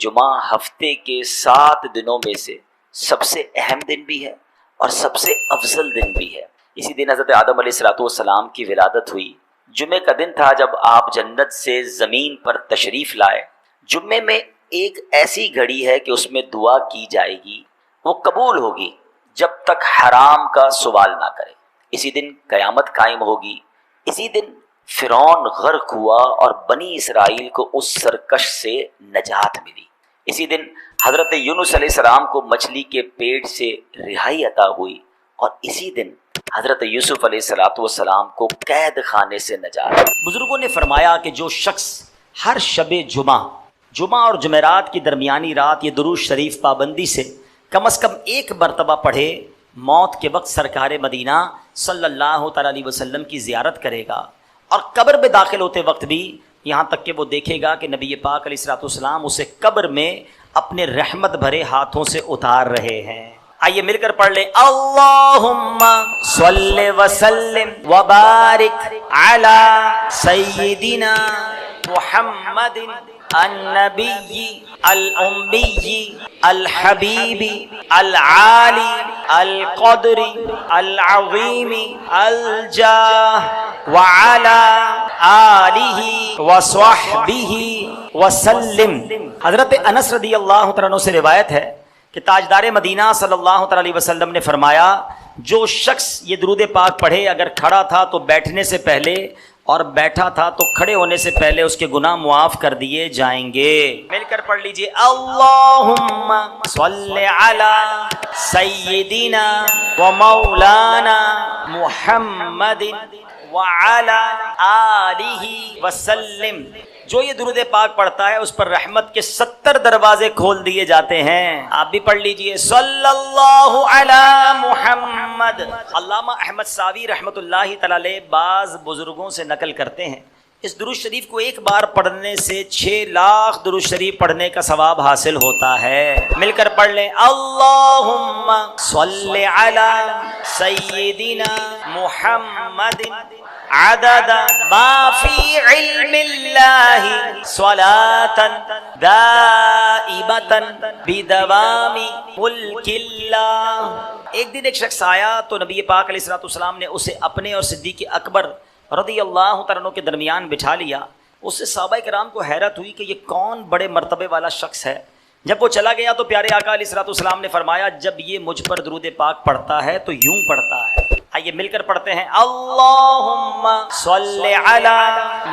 جمعہ ہفتے کے 7 دنوں میں سے سب سے اہم دن بھی ہے اور سب سے افضل دن بھی ہے۔ اسی دن حضرت آدم علیہ السلام کی ولادت ہوئی۔ جمعے کا دن تھا جب آپ جنت سے زمین پر تشریف لائے۔ جمعے میں ایک ایسی گھڑی ہے کہ اس میں دعا کی جائے گی، وہ قبول ہوگی جب تک حرام کا سوال نہ کرے۔ اسی دن قیامت قائم ہوگی۔ اسی دن فرعون غرق ہوا اور بنی اسرائیل کو اس سرکش سے نجات ملی۔ اسی دن حضرت یونس علیہ السلام کو مچھلی کے پیٹ سے رہائی عطا ہوئی، اور اسی دن حضرت یوسف علیہ السلام کو قید خانے سے نجات۔ بزرگوں نے فرمایا کہ جو شخص ہر شب جمعہ اور جمعرات کی درمیانی رات یہ درود شریف پابندی سے کم از کم ایک مرتبہ پڑھے، موت کے وقت سرکار مدینہ صلی اللہ تعالی علیہ وسلم کی زیارت کرے گا، اور قبر میں داخل ہوتے وقت بھی یہاں تک کہ وہ دیکھے گا کہ نبی پاک علیہ السلام اسے قبر میں اپنے رحمت بھرے ہاتھوں سے اتار رہے ہیں۔ آئیے مل کر پڑھ لیں، اللہم صلی وسلم وبارک علی سیدنا محمد النبی الامی الحبیب العالی القدر العظیم الجاہ وعلی آلہ وصحبہ وسلم۔ حضرت انس رضی اللہ تعالیٰ عنہ سے روایت ہے کہ تاجدار مدینہ صلی اللہ تعالیٰ علیہ وسلم نے فرمایا، جو شخص یہ درود پاک پڑھے، اگر کھڑا تھا تو بیٹھنے سے پہلے اور بیٹھا تھا تو کھڑے ہونے سے پہلے اس کے گناہ معاف کر دیے جائیں گے۔ مل کر پڑھ لیجئے، اللہم صلی علی سیدنا و مولانا محمد وعلی آلہ وسلم۔ جو یہ درود پاک پڑھتا ہے اس پر رحمت کے 70 دروازے کھول دیے جاتے ہیں۔ آپ بھی پڑھ لیجئے، صلی اللہ علی محمد۔ علامہ احمد ساوی رحمۃ اللہ تعالی علیہ بعض بزرگوں سے نقل کرتے ہیں، اس درود شریف کو ایک بار پڑھنے سے 6 لاکھ درود شریف پڑھنے کا ثواب حاصل ہوتا ہے۔ مل کر پڑھ لیں، اللہم صلی علی سیدنا محمد عدد ما فی علم اللہ صلاۃ دائمۃ بدوام ملک اللہ۔ ایک دن ایک شخص آیا تو نبی پاک علیہ السلام نے اسے اپنے اور صدیق اکبر رضی اللہ تعالیٰ عنہ کے درمیان بٹھا لیا۔ اس سے صحابہ کرام کو حیرت ہوئی کہ یہ کون بڑے مرتبے والا شخص ہے۔ جب وہ چلا گیا تو پیارے آقا علیہ السلام نے فرمایا، جب یہ مجھ پر درود پاک پڑھتا ہے تو یوں پڑھتا ہے۔ آئیے مل کر پڑھتے ہیں، اللہم صلی علی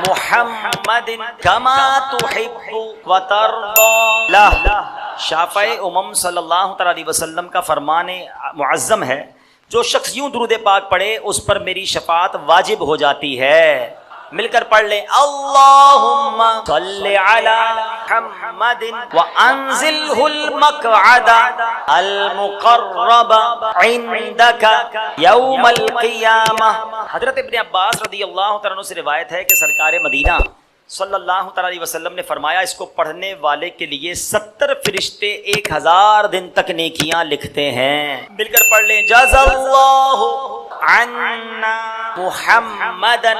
محمد کما تحب وترضی۔ شافع امم صلی اللہ تعالی علیہ وسلم کا فرمان معظم ہے، جو شخص یوں درود پاک پڑھے اس پر میری شفاعت واجب ہو جاتی ہے۔ مل کر پڑھ لیں، اللہم صلی علی محمد وانزلہ المقعد المقرب عندک یوم القیامہ۔ حضرت ابن عباس رضی اللہ تعالیٰ عنہ سے روایت ہے کہ سرکار مدینہ صلی اللہ تعالیٰ علیہ وسلم نے فرمایا، اس کو پڑھنے والے کے لیے 70 فرشتے 1000 دن تک نیکیاں لکھتے ہیں۔ مل کر پڑھ لیں، جزا اللہ عنا محمدا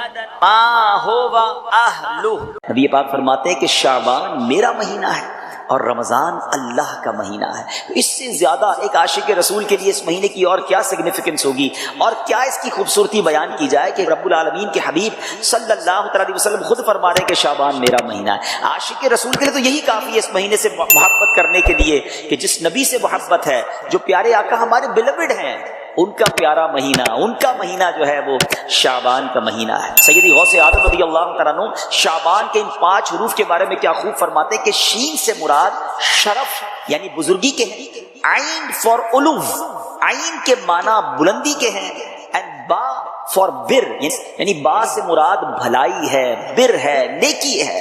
ما هو اہلہ۔ نبی پاک فرماتے ہیں کہ شعبان میرا مہینہ ہے اور رمضان اللہ کا مہینہ ہے۔ اس سے زیادہ ایک عاشق رسول کے لیے اس مہینے کی اور کیا سگنیفیکنس ہوگی، اور کیا اس کی خوبصورتی بیان کی جائے کہ رب العالمین کے حبیب صلی اللہ تعالی علیہ وسلم خود فرما رہے ہیں کہ شعبان میرا مہینہ ہے۔ عاشق رسول کے لیے تو یہی کافی ہے اس مہینے سے محبت کرنے کے لیے کہ جس نبی سے محبت ہے، جو پیارے آقا ہمارے بیلوڈ ہیں، ان کا پیارا مہینہ، ان کا مہینہ جو ہے وہ شعبان کا مہینہ ہے۔ سیدی غوث اعظم رضی اللہ تعالیٰ عنہ شعبان کے ان 5 حروف کے بارے میں کیا خوب فرماتے ہیں کہ شین سے مراد شرف یعنی بزرگی کے ہیں، عین فار علو، عین کے معنی بلندی کے ہیں، اینڈ با فار بر یعنی با سے مراد بھلائی ہے، بر ہے، نیکی ہے،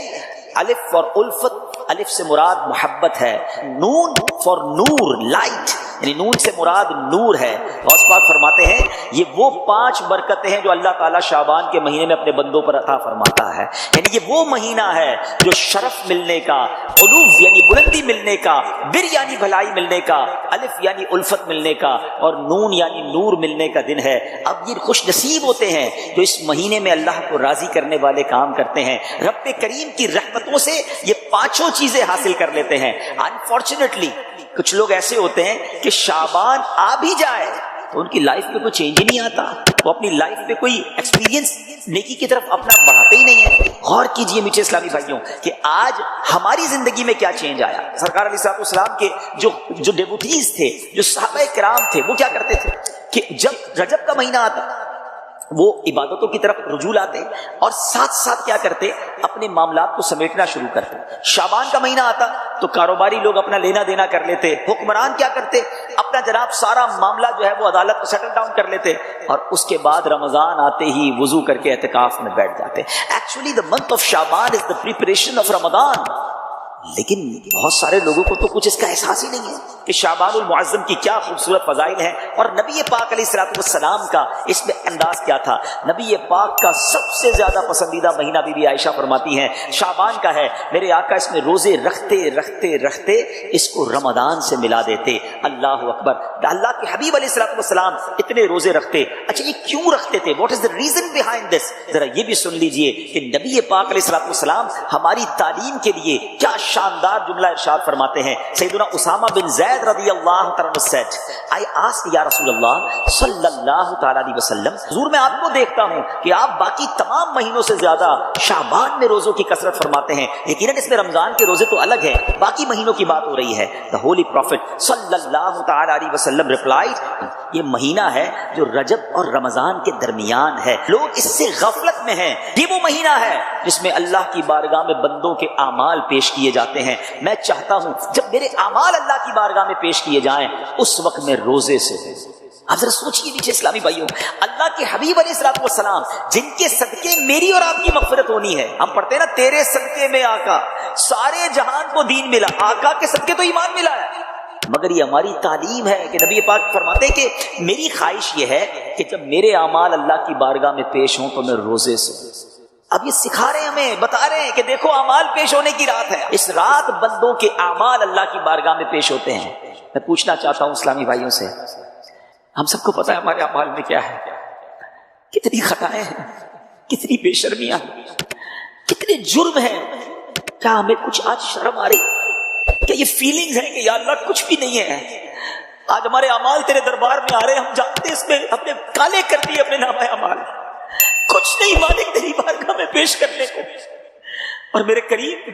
الف فار الفت، الف سے مراد محبت ہے، نون فار نور، لائٹ یعنی نون سے مراد نور ہے۔ غوث پاک فرماتے ہیں یہ وہ 5 برکتیں ہیں جو اللہ تعالیٰ شعبان کے مہینے میں اپنے بندوں پر عطا فرماتا ہے، یعنی یہ وہ مہینہ ہے جو شرف ملنے کا، علو یعنی بلندی ملنے ملنے کا، بر یعنی بھلائی ملنے کا، الف یعنی الفت ملنے کا، اور نون یعنی نور ملنے کا دن ہے۔ اب یہ خوش نصیب ہوتے ہیں جو اس مہینے میں اللہ کو راضی کرنے والے کام کرتے ہیں۔ رب کریم کی رحمتوں سے یہ پانچوں چیزیں حاصل کر لیتے ہیں۔ انفارچونیٹلی کچھ لوگ ایسے ہوتے ہیں کہ شعبان آ بھی جائے تو ان کی لائف میں کوئی چینج ہی نہیں آتا، وہ اپنی لائف میں کوئی ایکسپیرینس نیکی کی طرف اپنا بڑھاتے ہی نہیں ہے۔ غور کیجئے میٹھے اسلامی بھائیوں کہ آج ہماری زندگی میں کیا چینج آیا۔ سرکار علیہ الصلوۃ والسلام کے جو ڈیوٹیز تھے، جو صحابہ کرام تھے، وہ کیا کرتے تھے کہ جب رجب کا مہینہ آتا وہ عبادتوں کی طرف رجوع لاتے اور ساتھ ساتھ کیا کرتے، اپنے معاملات کو سمیٹنا شروع کرتے۔ شعبان کا مہینہ آتا تو کاروباری لوگ اپنا لینا دینا کر لیتے، حکمران کیا کرتے، اپنا جناب سارا معاملہ جو ہے وہ عدالت کو سیٹل ڈاؤن کر لیتے، اور اس کے بعد رمضان آتے ہی وضو کر کے اعتکاف میں بیٹھ جاتے۔ Actually the month of Shaban is the preparation of Ramadan، لیکن بہت سارے لوگوں کو تو کچھ اس کا احساس ہی نہیں ہے کہ شعبان المعظم کی کیا خوبصورت فضائل ہیں، اور نبی پاک علیہ الصلوۃ والسلام کا اس میں انداز کیا تھا۔ نبی پاک کا سب سے زیادہ پسندیدہ مہینہ بی بی عائشہ فرماتی ہیں شعبان کا ہے۔ میرے آقا اس میں روزے رکھتے رکھتے رکھتے اس کو رمضان سے ملا دیتے۔ اللہ اکبر، اللہ کے حبیب علیہ الصلوۃ والسلام اتنے روزے رکھتے، اچھا یہ کیوں رکھتے تھے؟ What is the reason behind this? ذرا یہ بھی سن لیجئے کہ نبی پاک علیہ الصلوۃ والسلام ہماری تعلیم کے لیے کیا شاندار جملہ ارشاد فرماتے ہیں۔ سیدنا اسامہ بن زید رضی اللہ تعالیٰ عنہ said, I asked یا رسول اللہ صلی اللہ تعالیٰ علیہ وسلم، حضور میں آپ کو دیکھتا ہوں کہ آپ باقی تمام مہینوں سے زیادہ شعبان میں روزوں کی کثرت فرماتے ہیں، یقیناً اس میں رمضان کے روزے تو الگ ہیں، باقی مہینوں کی بات ہو رہی ہے۔ The Holy Prophet صلی اللہ تعالیٰ علیہ وسلم replied، یہ مہینہ ہے جو رجب اور رمضان کے درمیان ہے، لوگ اس سے غفلت میں ہیں۔ یہ وہ مہینہ ہے جس میں اللہ کی بارگاہ میں بندوں کے اعمال پیش کیے جاتے ہیں۔ میں چاہتا ہوں جب میرے اعمال اللہ کی بارگاہ میں پیش کیے جائیں اس وقت میں روزے سے ہوں۔ اب ذرا سوچئے نیچے اسلامی بھائیوں، اللہ کے حبیب علیہ الصلوۃ والسلام جن کے صدقے میری اور آپ کی مغفرت ہونی ہے، ہم پڑھتے ہیں نا تیرے صدقے میں آقا سارے جہان کو دین ملا، آقا کے صدقے تو ایمان ملا ہے، مگر یہ ہماری تعلیم ہے کہ نبی پاک فرماتے ہیں کہ میری خواہش یہ ہے کہ جب میرے اعمال اللہ کی بارگاہ میں پیش ہوں تو میں روزے سے ہوں۔ اب یہ سکھا رہے ہیں ہمیں، بتا رہے ہیں کہ دیکھو اعمال پیش ہونے کی رات ہے، اس رات بندوں کے اعمال اللہ کی بارگاہ میں پیش ہوتے ہیں۔ میں پوچھنا چاہتا ہوں اسلامی بھائیوں سے، ہم سب کو پتا ہے ہمارے اعمال میں کیا ہے، کتنی خطائیں ہیں، کتنی بے شرمیاں ہیں، کتنے جرم ہیں۔ کیا ہمیں کچھ آج شرم آ رہی؟ کیا یہ فیلنگز ہیں کہ یا اللہ کچھ بھی نہیں ہے؟ آج ہمارے اعمال تیرے دربار میں آ رہے ہیں، ہم جانتے اس میں ہم نے کالے کر دیے اپنے نامہ اعمال، کچھ نہیں مالک تیری بارگاہ میں پیش کرنے کو۔ اور میرے قریب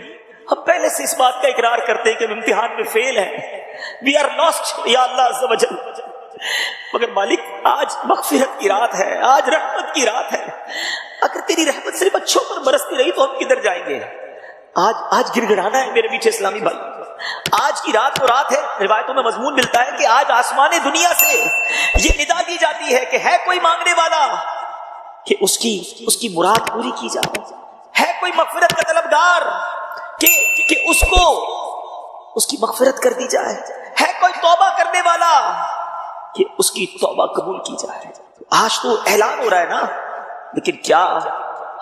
ہم پہلے سے اس بات کا اقرار کرتے ہیں کہ ہم امتحان میں فیل ہیں، وی آر لاسٹ یا اللہ عز و جل، مگر مالک آج مغفرت کی رات ہے، آج رحمت کی رات ہے، اگر تیری رحمت صرف بچوں پر برستی رہی تو ہم کدھر جائیں گے؟ آج گر گڑانا ہے میرے میٹھے اسلامی بھائی، آج کی رات وہ رات ہے، روایتوں میں مضمون ملتا ہے کہ آج آسمان دنیا سے یہ ندا دی جاتی ہے کہ ہے کوئی مانگنے والا کہ اس کی مراد پوری کی جائے، ہے کوئی مغفرت کا طلبگار کہ اس کو اس کی مغفرت کر دی جائے، ہے کوئی توبہ کرنے والا کہ اس کی توبہ قبول کی جائے۔ آج تو اعلان ہو رہا ہے نا، لیکن کیا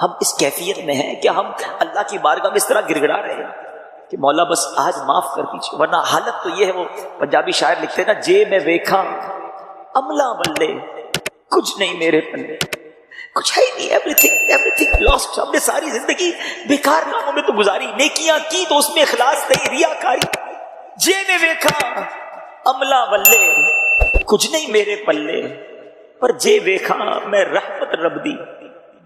ہم اس کیفیت میں ہیں؟ کیا ہم اللہ کی بارگاہ میں اس طرح گڑ گڑا رہے ہیں کہ مولا بس آج معاف کر دیجیے؟ ورنہ حالت تو یہ ہے، وہ پنجابی شاعر لکھتے ہیں نا، جے میں ویکھا عملہ بلے کچھ نہیں میرے پلے، کچھ ہے ہی نہیں، ایوری تھنگ لاسٹ۔ ہم نے ساری زندگی بیکار کاموں میں تو گزاری، نیکیاں کی تو اس میں اخلاص نہیں، ریاکاری۔ جے میں ویکھا عملہ بلے کچھ نہیں میرے پلے، پر جے ویکھا میں رحمت رب دی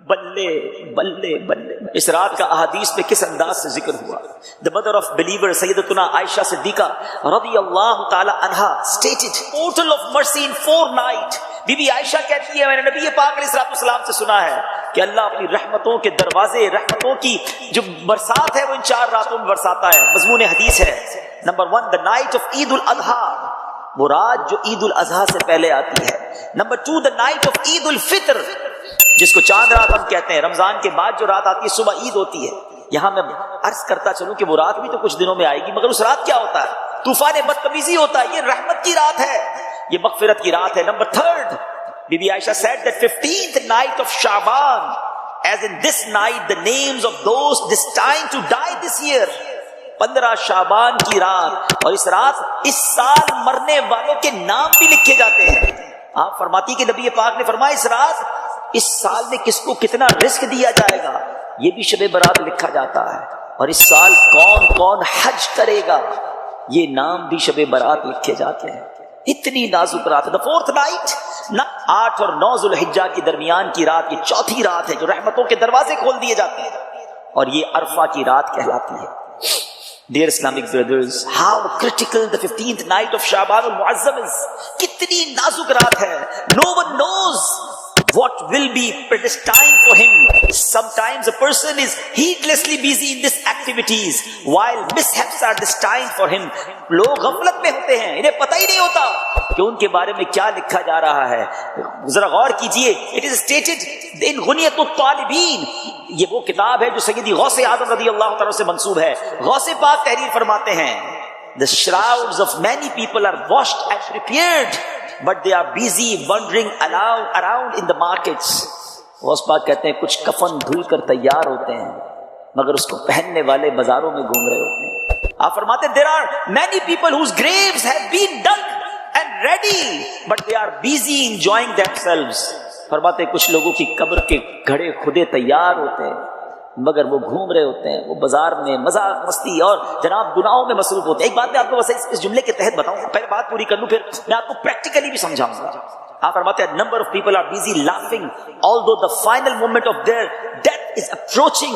بلے بلے بلے۔ اس رات کا احادیث میں کس انداز سے ذکر ہوا؟ The mother of believer سیدتنا عائشہ صدیقہ رضی اللہ تعالی عنہا stated total of mercy in 4 nights۔ Bibi Ayesha کہتی ہے میں نے نبی پاک علیہ الصلوۃ والسلام سے سنا ہے کہ اللہ اپنی رحمتوں کے دروازے، رحمتوں کی جو برسات ہے وہ ان 4 راتوں میں برساتا ہے۔ مضمون حدیث ہے نمبر 1 the night of عید الاضحیٰ، وہ رات جو عید الاضحیٰ سے پہلے آتی ہے۔ نمبر 2 the night of عید الفطر، جس کو چاند رات ہم کہتے ہیں، رمضان کے بعد جو رات آتی ہے صبح عید ہوتی ہے۔ یہاں میں عرض کرتا چلوں کہ وہ رات بھی تو کچھ دنوں میں آئے گی، مگر اس رات کیا ہوتا ہے؟ طوفان بدتمیزی ہوتا ہے۔ یہ رحمت کی رات ہے، یہ مغفرت کی رات ہے۔ Number 3 Bibi Aisha said that 15th night of Shaban, as in this night the names of those destined to die this year 15 شعبان کی رات، اور اس رات اس سال مرنے والوں کے نام بھی لکھے جاتے ہیں۔ آپ فرماتی کہ نبی پاک نے فرمایا اس رات اس سال میں کس کو کتنا رزق دیا جائے گا یہ بھی شب برات لکھا جاتا ہے، اور اس سال کون کون حج کرے گا یہ نام بھی شب برات لکھے جاتے ہیں۔ اتنی نازک رات ہے، the fourth night، 8 اور 9 ذوالحجہ کے درمیان کی رات، یہ چوتھی رات ہے جو رحمتوں کے دروازے کھول دیے جاتے ہیں، اور یہ عرفہ کی رات کہلاتی ہے۔ Dear Islamic brothers, how critical the 15th night of Sha'ban al-Mu'azzam is. کتنی نازک رات ہے، no one knows what will be predestined for him. Sometimes a person is heedlessly busy in these activities while mishaps are destined for him. لوگ غفلت میں ہوتے ہیں، انہیں پتہ ہی نہیں ہوتا کہ ان کے بارے میں کیا لکھا جا رہا ہے۔ ذرا غور کیجئے، it is stated in غنیۃ الطالبین، یہ وہ کتاب ہے جو سیدی غوث اعظم رضی اللہ تعالیٰ سے منسوب ہے۔ غوث پاک تحریر فرماتے ہیں the shrouds of many people are washed and prepared but they are busy wandering around in the markets. Ghaus Pak کہتے ہیں کچھ کفن دھل کر تیار ہوتے ہیں مگر اس کو پہننے والے بازاروں میں گھوم رہے ہوتے ہیں۔ آپ فرماتے ہیں there are many people whose graves have been dug and ready but they are busy enjoying themselves. فرماتے ہیں کچھ لوگوں کی قبر کے گھڑے کھدے تیار ہوتے ہیں مگر وہ گھوم رہے ہوتے ہیں، وہ بازار میں مذاق مستی اور جناب گناہوں میں مصروف ہوتے ہیں۔ ایک بات میں آپ کو بس اس جملے کے تحت بتاؤں، پہلے بات پوری کر لوں پھر میں آپ کو پریکٹیکلی بھی سمجھاؤں گا۔ آپ فرماتے ہیں number of people are busy laughing although the final moment of their death is approaching.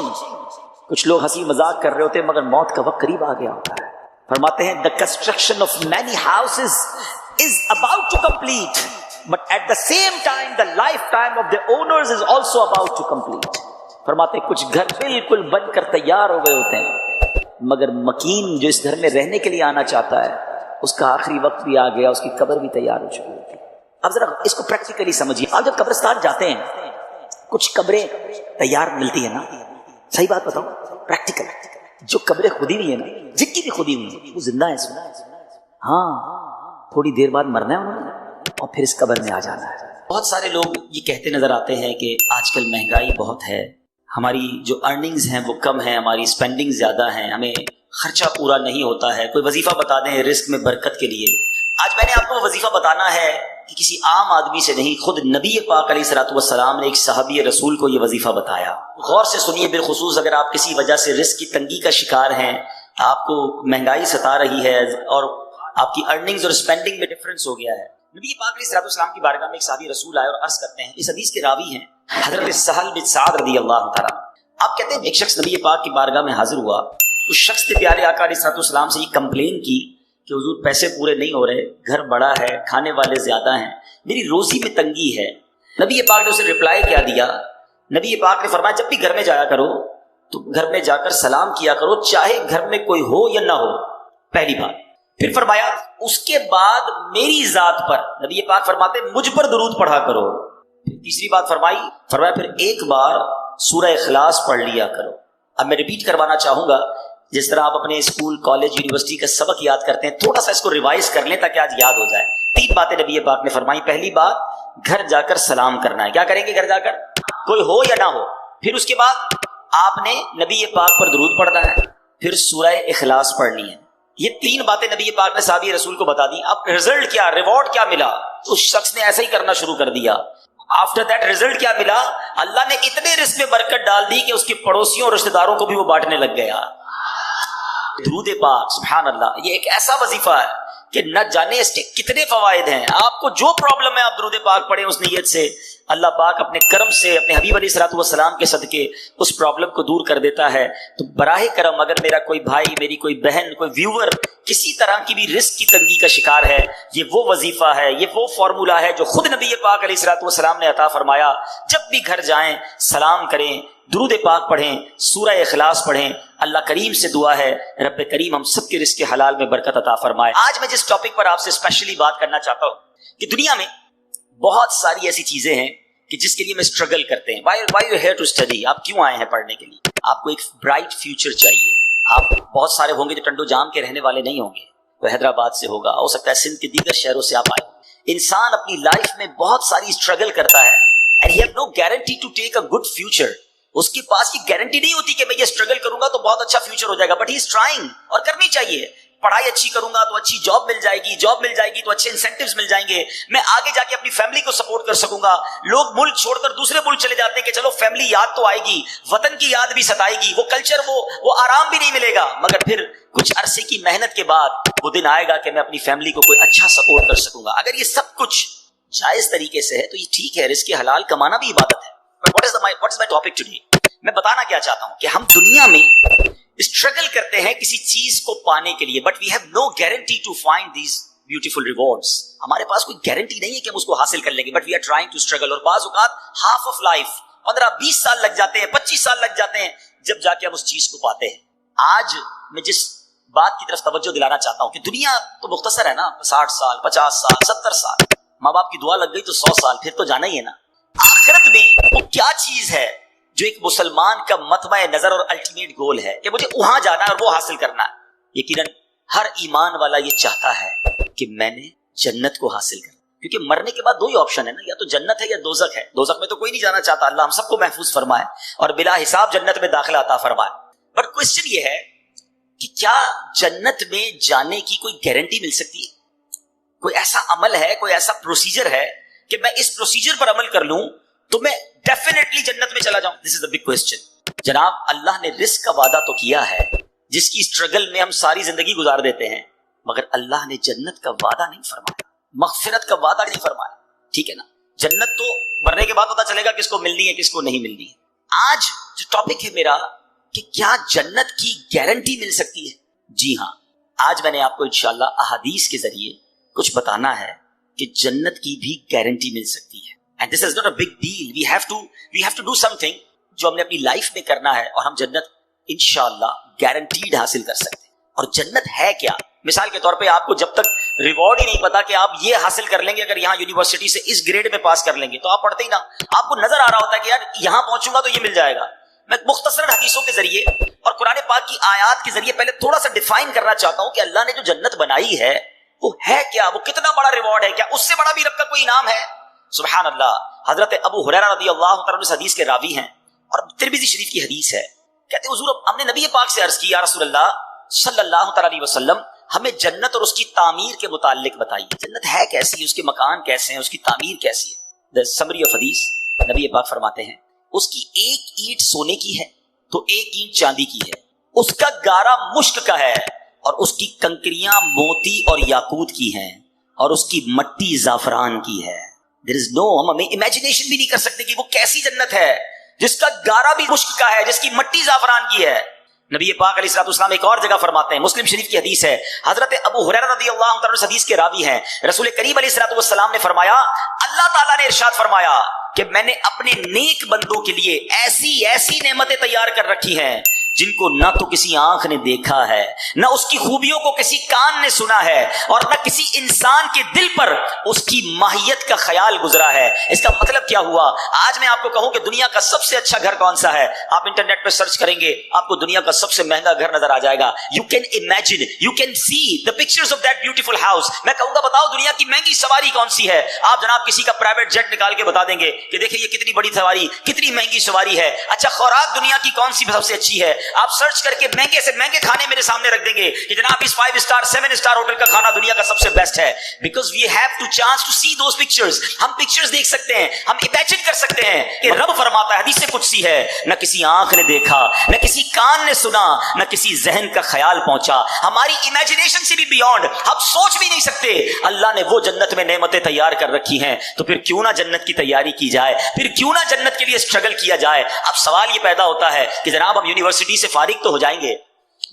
کچھ لوگ ہنسی مذاق کر رہے ہوتے ہیں مگر موت کا وقت قریب آ گیا ہوتا ہے۔ فرماتے ہیں the construction of many houses is about to complete but at the same time the lifetime of the owners is also about to complete. فرماتے ہیں کچھ گھر بالکل بن کر تیار ہو گئے ہوتے ہیں مگر مکین جو اس گھر میں رہنے کے لیے آنا چاہتا ہے اس کا آخری وقت بھی آ گیا، اس کی قبر بھی تیار ہو چکی ہوتی ہے۔ اب ذرا اس کو پریکٹیکلی سمجھیے، آپ جب قبرستان جاتے ہیں کچھ قبریں تیار ملتی ہیں نا، صحیح بات بتاؤ پریکٹیکل، جو قبریں کھودی ہوئی ہیں نا، جن کی بھی کھودی ہوئی ہیں وہ زندہ ہیں، ہاں تھوڑی دیر بعد مرنا ہے انہوں نے اور پھر اس قبر میں آ جانا ہے۔ بہت سارے لوگ یہ کہتے نظر آتے ہیں کہ آج کل مہنگائی بہت ہے، ہماری جو ارننگز ہیں وہ کم ہیں، ہماری اسپینڈنگ زیادہ ہیں، ہمیں خرچہ پورا نہیں ہوتا ہے، کوئی وظیفہ بتا دیں رزق میں برکت کے لیے۔ آج میں نے آپ کو وظیفہ بتانا ہے کہ کسی عام آدمی سے نہیں، خود نبی پاک علیہ الصلوۃ والسلام نے ایک صحابی رسول کو یہ وظیفہ بتایا۔ غور سے سنیے، بالخصوص اگر آپ کسی وجہ سے رزق کی تنگی کا شکار ہیں، آپ کو مہنگائی ستا رہی ہے اور آپ کی ارننگز اور اسپینڈنگ میں ڈفرینس ہو گیا ہے۔ نبی پاک علیہ الصلوۃ والسلام کی بارگاہ میں ایک صحابی رسول آئے اور عرض کرتے ہیں، اس حدیث کے راوی ہیں حضرت سہل بن سعد رضی اللہ تعالیٰ۔ آپ کہتے ہیں ایک شخص نبی پاک کی بارگاہ میں حاضر ہوا، اس شخص نے پیارے آقا علیہ الصلوۃ والسلام سے یہ کمپلین کی کہ حضور پیسے پورے نہیں ہو رہے، گھر بڑا ہے، کھانے والے زیادہ ہیں، میری روزی میں تنگی ہے۔ نبی پاک نے اسے رپلائی کیا دیا؟ نبی پاک نے فرمایا جب بھی گھر میں جایا کرو تو گھر میں جا کر سلام کیا کرو، چاہے گھر میں کوئی ہو یا نہ ہو، پہلی بات۔ پھر فرمایا اس کے بعد میری ذات پر، نبی پاک فرماتے مجھ پر درود پڑھا کرو۔ تیسری بات فرمایا پھر ایک بار سورہ اخلاص پڑھ لیا کرو۔ اب میں ریپیٹ کروانا چاہوں گا، جس طرح آپ اپنے اسکول کالج یونیورسٹی کا سبق یاد کرتے ہیں، تھوڑا سا اس کو ریوائز کر لیں تاکہ آج یاد ہو جائے۔ 3 باتیں نبی پاک نے فرمائی۔ پہلی بات، گھر جا کر سلام کرنا ہے۔ کیا کریں گے گھر جا کر؟ کوئی ہو یا نہ ہو۔ پھر اس کے بعد آپ نے نبی پاک پر درود پڑھنا ہے، پھر سورہ اخلاص پڑھنی ہے۔ یہ 3 باتیں نبی پاک نے صحابی رسول کو بتا دی۔ اب رزلٹ کیا، ریوارڈ کیا ملا؟ اس شخص نے ایسا ہی کرنا شروع کر دیا۔ آفٹر دیٹ رزلٹ کیا ملا؟ اللہ نے اتنے رزق میں برکت ڈال دی کہ اس کے پڑوسیوں اور رشتہ داروں کو بھی وہ بانٹنے لگ گیا۔ درود پاک، سبحان اللہ، یہ ایک ایسا وظیفہ ہے کہ نہ جانے اس کے کتنے فوائد ہیں۔ آپ کو جو پرابلم ہے آپ درود پاک پڑھیں اس نیت سے، اللہ پاک اپنے کرم سے اپنے حبیب علیہ الصلوۃ والسلام کے صدقے اس پرابلم کو دور کر دیتا ہے۔ تو براہ کرم اگر میرا کوئی بھائی، میری کوئی بہن، کوئی ویور کسی طرح کی بھی رزق کی تنگی کا شکار ہے، یہ وہ وظیفہ ہے، یہ وہ فارمولہ ہے جو خود نبی پاک علیہ الصلوۃ والسلام نے عطا فرمایا۔ جب بھی گھر جائیں سلام کریں، درود پاک پڑھیں، سورہ اخلاص پڑھیں۔ اللہ کریم سے دعا ہے رب کریم ہم سب کے رزق حلال میں برکت عطا فرمائے۔ آج میں جس ٹاپک پر آپ سے اسپیشلی بات کرنا چاہتا ہوں کہ دنیا میں بہت ساری ایسی چیزیں ہیں کہ جس کے لیے میں اسٹرگل کرتے ہیں۔ Why you here to study؟ آپ کیوں آئے ہیں پڑھنے کے لیے؟ آپ کو ایک برائٹ فیوچر چاہیے۔ آپ بہت سارے ہوں گے جو ٹنڈو جام کے رہنے والے نہیں ہوں گے، وہ حیدرآباد سے ہوگا، ہو سکتا ہے سندھ کے دیگر شہروں سے آپ آئے۔ انسان اپنی لائف میں بہت ساری اسٹرگل کرتا ہے and he have no guarantee to take a good future۔ اس کے پاس یہ گارنٹی نہیں ہوتی کہ میں یہ اسٹرگل کروں گا تو بہت اچھا فیوچر ہو جائے گا، بٹ ہی از ٹرائنگ، اور کرنی چاہیے. پڑھائی اچھی کروں گا تو اچھی جاب مل جائے گی، جاب مل جائے گی تو اچھے انسینٹیوز مل جائیں گے، میں آگے جا کے اپنی فیملی کو سپورٹ کر سکوں گا. لوگ ملک چھوڑ کر دوسرے ملک چلے جاتے ہیں کہ چلو فیملی یاد تو آئے گی، وطن کی یاد بھی ستائے گی، وہ کلچر وہ آرام بھی نہیں ملے گا، مگر پھر کچھ عرصے کی محنت کے بعد وہ دن آئے گا کہ میں اپنی فیملی کو کوئی اچھا سپورٹ کر سکوں گا. اگر یہ سب کچھ جائز طریقے سے ہے تو یہ ٹھیک ہے، رزق حلال کمانا بھی عبادت ہے. What is my topic today? میں بتانا کیا چاہتا ہوں کہ ہم دنیا میں اسٹرگل کرتے ہیں کسی چیز کو پانے کے لیے، but we have no guarantee to find these beautiful rewards. ہمارے پاس کوئی گارنٹی نہیں ہے کہ ہم اس کو حاصل کر لیں گے، but we are trying to struggle. اور بعض اوقات ہاف آف لائف 15-20 سال لگ جاتے ہیں، 25 سال لگ جاتے ہیں جب جا کے ہم اس چیز کو پاتے ہیں. آج میں جس بات کی طرف توجہ دلانا چاہتا ہوں کہ دنیا تو مختصر ہے نا، 60 سال 50 سال 70 سال، ماں باپ کی دعا لگ گئی تو 100 سال، پھر تو جانا ہی ہے نا. آخرت میں وہ کیا چیز ہے جو ایک مسلمان کا مطمع نظر اور الٹیمیٹ گول ہے کہ مجھے وہاں جانا ہے اور وہ حاصل کرنا ہے؟ یقیناً ہر ایمان والا یہ چاہتا ہے کہ میں نے جنت کو حاصل کرنا، کیونکہ مرنے کے بعد دو ہی آپشن ہے نا، یا تو جنت ہے یا دوزخ ہے. دوزخ میں تو کوئی نہیں جانا چاہتا، اللہ ہم سب کو محفوظ فرمائے اور بلا حساب جنت میں داخلہ عطا فرمائے. بٹ کوسچن یہ ہے کہ کیا جنت میں جانے کی کوئی گارنٹی مل سکتی ہے؟ کوئی ایسا عمل ہے، کوئی ایسا پروسیجر ہے کہ میں اس پروسیجر پر عمل کر لوں تو میں ڈیفینیٹلی جنت میں چلا جاؤں؟ دس از دا بگ کوسچن. جناب اللہ نے رزق کا وعدہ تو کیا ہے جس کی اسٹرگل میں ہم ساری زندگی گزار دیتے ہیں، مگر اللہ نے جنت کا وعدہ نہیں فرمایا، مغفرت کا وعدہ نہیں فرمایا. ٹھیک ہے نا، جنت تو مرنے کے بعد پتا چلے گا کس کو ملنی ہے کس کو نہیں ملنی ہے. آج جو ٹاپک ہے میرا کہ کیا جنت کی گارنٹی مل سکتی ہے؟ جی ہاں، آج میں نے آپ کو انشاءاللہ احادیث کے ذریعے کچھ بتانا ہے کہ جنت کی بھی گارنٹی مل سکتی ہے. And this is not a big deal. We have to do something جو ہم نے اپنی لائف میں کرنا ہے اور ہم جنت انشاءاللہ گارنٹیڈ حاصل کر سکتے ہیں. اور جنت ہے کیا؟ مثال کے طور پہ آپ کو جب تک ریوارڈ ہی نہیں پتا کہ آپ یہ حاصل کر لیں گے اگر یہاں یونیورسٹی سے اس گریڈ میں پاس کر لیں گے، تو آپ پڑھتے ہی نا، آپ کو نظر آ رہا ہوتا ہے کہ یار یہاں پہنچوں گا تو یہ مل جائے گا. میں مختصر حدیثوں کے ذریعے اور قرآن پاک کی آیات کے ذریعے پہلے تھوڑا سا ڈیفائن کرنا چاہتا ہوں کہ اللہ نے جو جنت بنائی ہے وہ ہے کیا، وہ کتنا بڑا ریوارڈ ہے، کیا اس سے بڑا بھی رب کا کوئی انعام ہے؟ سبحان اللہ. حضرت ابو ہریرہ رضی اللہ تعالیٰ اس حدیث کے راوی ہیں اور ترمذی شریف کی حدیث ہے. کہتے ہیں حضور ہم نے نبی پاک سے عرض کی یا رسول اللہ صلی اللہ تعالیٰ علیہ وسلم ہمیں جنت اور اس کی تعمیر کے متعلق بتائیے. جنت ہے کیسی، اس کے مکان کیسے ہیں، اس کی تعمیر کیسی ہے؟ The summary of حدیث، نبی پاک فرماتے ہیں اس کی ایک اینٹ سونے کی ہے تو ایک اینٹ چاندی کی ہے، اس کا گارا مشک کا ہے اور اس کی کنکریاں موتی اور یاقوت کی ہیں اور اس کی مٹی زعفران کی ہے. There is no، ہم امیجنیشن بھی نہیں کر سکتے کہ وہ کیسی جنت ہے جس کا گارا بھی مشک کا ہے، جس کی مٹی زعفران کی ہے. نبی پاک علیہ الصلوۃ والسلام ایک اور جگہ فرماتے ہیں، مسلم شریف کی حدیث ہے، حضرت ابو ہریرہ رضی اللہ عنہ اس حدیث کے راوی ہیں، رسول کریم علیہ الصلوۃ والسلام نے فرمایا اللہ تعالیٰ نے ارشاد فرمایا کہ میں نے اپنے نیک بندوں کے لیے ایسی نعمتیں تیار کر رکھی ہیں جن کو نہ تو کسی آنکھ نے دیکھا ہے، نہ اس کی خوبیوں کو کسی کان نے سنا ہے، اور نہ کسی انسان کے دل پر اس کی ماہیت کا خیال گزرا ہے. اس کا مطلب کیا ہوا؟ آج میں آپ کو کہوں کہ دنیا کا سب سے اچھا گھر کون سا ہے، آپ انٹرنیٹ پہ سرچ کریں گے آپ کو دنیا کا سب سے مہنگا گھر نظر آ جائے گا. You can imagine, you can see the pictures of that beautiful house. میں کہوں گا بتاؤ دنیا کی مہنگی سواری کون سی ہے، آپ جناب کسی کا پرائیویٹ جیٹ نکال کے بتا دیں گے کہ دیکھیں یہ کتنی بڑی سواری، کتنی مہنگی سواری ہے. اچھا خوراک دنیا کی کون سی سب سے اچھی ہے، آپ سرچ کر کے مہنگے سے مہنگے کھانے میرے سامنے رکھ دیں گے کہ جناب اس 5 اسٹار 7 اسٹار ہوٹل کا کھانا دنیا کا سب سے بیسٹ ہے. Because we have to chance to see those pictures. ہم پکچرز دیکھ سکتے ہیں، ہم امیجن کر سکتے ہیں کہ رب فرماتا ہے حدیث قدسی ہے، نہ کسی آنکھ نے دیکھا، نہ کسی کان نے سنا، نہ کسی ذہن کا خیال پہنچا، ہماری امیجنیشن سے بھی بیونڈ، ہم سوچ بھی نہیں سکتے. اللہ نے وہ جنت میں نعمتیں تیار کر رکھی ہیں، تو پھر کیوں نہ جنت کی تیاری کی جائے، پھر کیوں نہ جنت کے لیے اسٹرگل کیا جائے. اب سوال یہ پیدا ہوتا ہے کہ جناب ہم یونیورسٹی سے فارغ تو ہو جائیں گے،